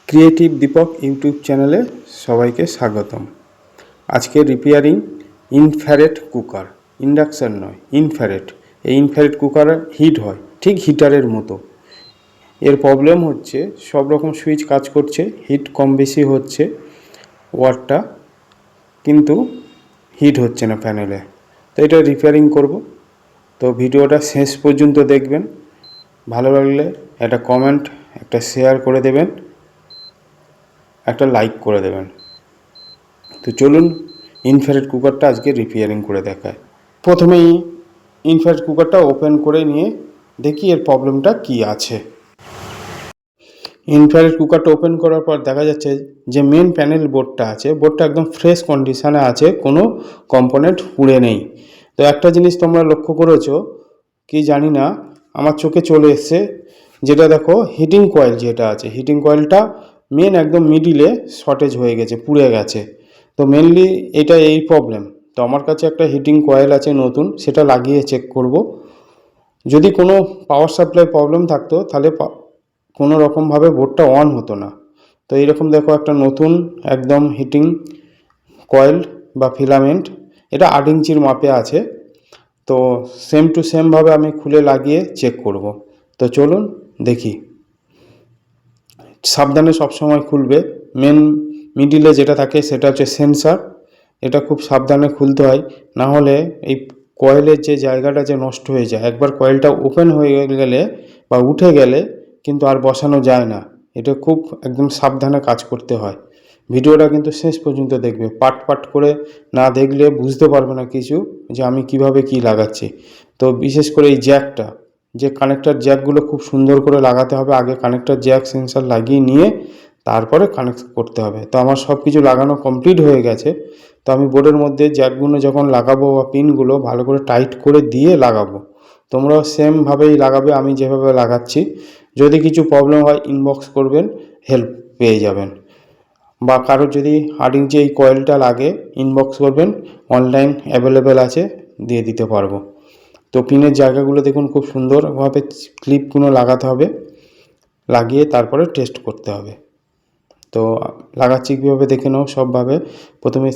Creative Dipak YouTube চ্যানেলে সবাইকে স্বাগতম। আজকে রিপেয়ারিং ইনফ্রারেড কুকার, ইন্ডাকশান নয়, ইনফ্রারেড। এই ইনফ্রারেড কুকার হিট হয় ঠিক হিটারের মতো। এর প্রবলেম হচ্ছে সব রকম সুইচ কাজ করছে, হিট কম বেশি হচ্ছে ওয়াটটা, কিন্তু হিট হচ্ছে না প্যানেলে। তো এটা রিপেয়ারিং করব। তো ভিডিওটা শেষ পর্যন্ত দেখবেন। ভালো লাগলে একটা কমেন্ট, একটা শেয়ার করে দেবেন, একটা লাইক করে দেবেন। তো চলুন ইনফ্রারেড কুকারটা আজকে রিপেয়ারিং করে দেখায়। প্রথমেই ইনফ্রারেড কুকারটা ওপেন করে নিয়ে দেখি এর প্রবলেমটা কি আছে। ইনফ্রারেড কুকারটা ওপেন করার পর দেখা যাচ্ছে যে মেন প্যানেল বোর্ডটা আছে, বোর্ডটা একদম ফ্রেশ কন্ডিশানে আছে, কোনো কম্পোনেন্ট পুড়ে নেই। তো একটা জিনিস তোমরা লক্ষ্য করেছো কি জানি না, আমার চোখে চলে এসছে, যেটা দেখো হিটিং কয়েল যেটা আছে, হিটিং কয়েলটা মেন একদম মিডিলে শর্টেজ হয়ে গেছে, পুড়ে গেছে। তো মেনলি এটা এই প্রবলেম। তো আমার কাছে একটা হিটিং কয়েল আছে নতুন, সেটা লাগিয়ে চেক করব। যদি কোনো পাওয়ার সাপ্লাই প্রবলেম থাকতো তাহলে কোনো রকমভাবে বোর্ডটা অন হতো না। তো এইরকম দেখো একটা নতুন একদম হিটিং কয়েল বা ফিলামেন্ট, এটা 8 ইঞ্চির মাপে আছে। তো সেম টু সেমভাবে আমি খুলে লাগিয়ে চেক করব। তো চলুন দেখি। সাবধানে সবসময় খুলবে। মেন মিডিলে যেটা থাকে সেটা হচ্ছে সেন্সার, এটা খুব সাবধানে খুলতে হয়, না হলে এই কয়েলের যে জায়গাটা যে নষ্ট হয়ে যায়। একবার কয়েলটা ওপেন হয়ে গেলে বা উঠে গেলে কিন্তু আর বসানো যায় না। এটা খুব একদম সাবধানে কাজ করতে হয়। ভিডিওটা কিন্তু শেষ পর্যন্ত দেখবে, পার্ট পার্ট করে না দেখলে বুঝতে পারবে না কিছু, যে আমি কিভাবে কি লাগাচ্ছি। তো বিশেষ করে এই জ্যাকটা, যে কানেক্টার জ্যাকগুলো খুব সুন্দর করে লাগাতে হবে। আগে কানেক্টার জ্যাক সেন্সার লাগিয়ে নিয়ে তারপরে কানেক্ট করতে হবে। তো আমার সব কিছু লাগানো কমপ্লিট হয়ে গেছে। তো আমি বোর্ডের মধ্যে জ্যাকগুলো যখন লাগাবো বা পিনগুলো ভালো করে টাইট করে দিয়ে লাগাবো। তোমরাও সেমভাবেই লাগাবে আমি যেভাবে লাগাচ্ছি। যদি কিছু প্রবলেম হয় ইনবক্স করবেন, হেল্প পেয়ে যাবেন। বা কারোর যদি 8 ইঞ্চি এই কয়েলটা লাগে, ইনবক্স করবেন, অনলাইন অ্যাভেলেবেল আছে, দিয়ে দিতে পারবো। তো পিনের জায়গাগুলো দেখুন খুব সুন্দরভাবে ক্লিপগুলো লাগাতে হবে, লাগিয়ে তারপরে টেস্ট করতে হবে। তো লাগাচ্ছি কীভাবে দেখে নাও সবভাবে। প্রথমে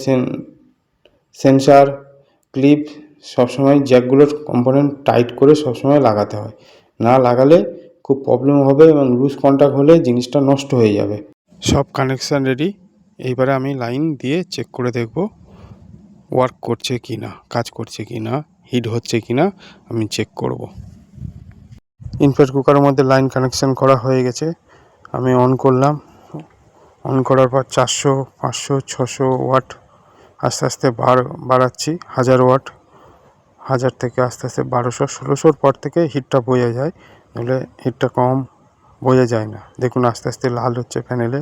সেন্সার ক্লিপ সবসময় জ্যাকগুলোর কম্পোনেন্ট টাইট করে সবসময় লাগাতে হয়, না লাগালে খুব প্রবলেম হবে এবং লুজ কন্ট্যাক্ট হলে জিনিসটা নষ্ট হয়ে যাবে। সব কানেকশান রেডি। এইবারে আমি লাইন দিয়ে চেক করে দেখব ওয়ার্ক করছে কি না, কাজ করছে কি না, হিট হচ্ছে কি না আমি চেক করব। ইনফ্রারেড কুকারের মধ্যে লাইন কানেকশান করা হয়ে গেছে। আমি অন করলাম। অন করার পর 400, 500, 600 ওয়াট আস্তে আস্তে বাড়াচ্ছি। 1000 ওয়াট, 1000 থেকে আস্তে আস্তে 1200, 1600 পর থেকে হিটটা বোঝা যায়, নাহলে হিটটা কম বোঝা যায় না। দেখুন আস্তে আস্তে লাল হচ্ছে প্যানেলে।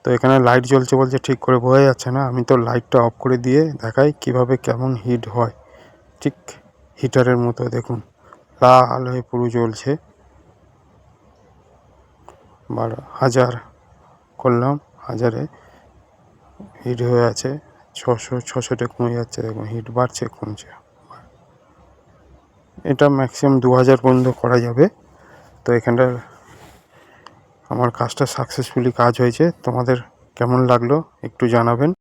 তো এখানে লাইট জ্বলছে বলছে ঠিক করে বোঝা যাচ্ছে না। আমি তো লাইটটা অফ করে দিয়ে দেখাই কিভাবে কেমন হিট হয়, ঠিক হিটারের মতো। দেখুন লাল হয়ে পুরো জ্বলছে। 1000 করলাম, 1000-এ হিট হয়ে আছে। 600-600-তে কমে যাচ্ছে, দেখুন হিট বাড়ছে কমছে। এটা ম্যাক্সিমাম 2000 পর্যন্ত করা যাবে। তো এখানটা আমার কাজটা সাকসেসফুলি কাজ হয়েছে। তোমাদের কেমন লাগলো একটু জানাবেন।